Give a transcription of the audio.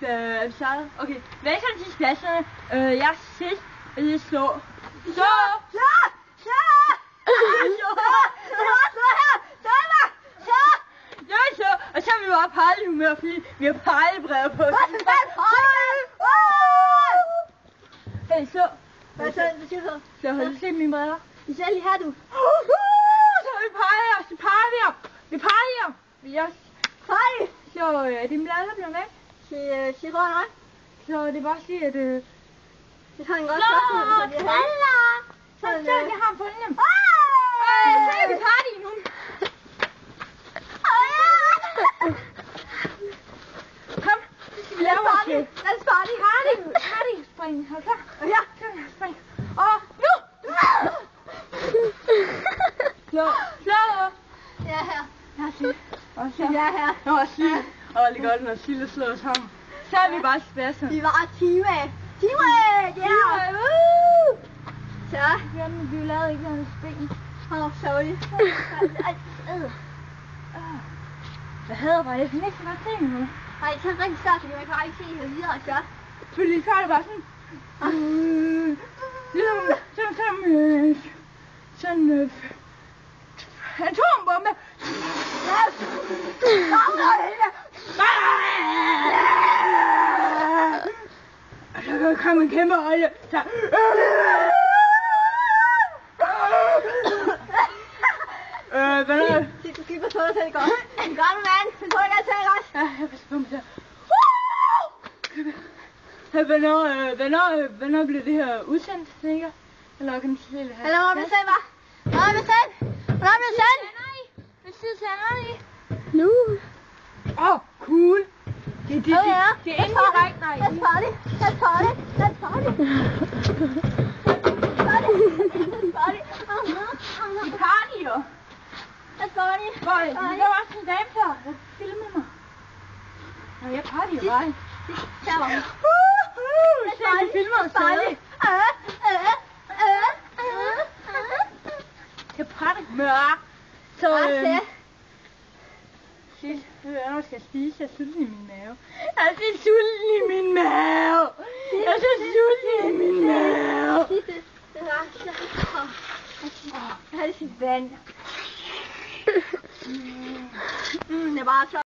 Er vi startet? Okay. Velkommen til Spladserne. Jeg er sidst, og det er slå. Så! Og så er vi bare partyhumør, fordi vi har pejlebrev på. Hey, så. Hvad så? Hvad siger du? Så har du set mine briller? De ser lige her, du. Så vi parter, så parter vi. Vi parter. Vi er Party! så dine briller bliver væk. Sig godt nok. Så det er bare at sige, at Det har en godt spørgsmål. Så jeg har fundet dem. Så er vi party nu. Kom, vi laver det. Lad os party. Party, spring. Er du klar? Ja. Spring. Og nu! Slå. Ja, her. Jeg har syg. Og så. Ja, her. Jeg var syg. Og det er godt, når Sille slår sammen. Så er vi bare spasser. Vi var teamwork. Ja. Så. Jamen, vi lavede ikke noget spil. Sorry. Hvad hedder bare? Jeg kan ikke så godt se noget. Nej, det er rigtig svært, fordi man kan ikke se helt videre og gøre. Fordi så er det bare sådan... Sådan atombombe. Og så kommer en kæmpe olje. Så... Hvornår? Du skal ikke forstå det godt. Gør du, mand. Jeg tror ikke, jeg tager godt. Ja, jeg passer på mig der. Hvornår bliver det her udsendt, sikkert? Eller kan man se det her? Eller hvor er det sendt, hva'? Hvornår er det sendt? Hvad tid sender I? Nu. Cool. Det er indirekte, nej. Let's party. Vi party jo. Let's party. Der var også en dame før, der filmede mig. Nå, jeg party jo bare. Der var hun. Se, de filmer os stadig. Jeg party mørk. Så, hvornår skal jeg spise? Jeg er sulten i min mave. Jeg er så sulten i min mave. Jeg har det sit vand. Det er bare så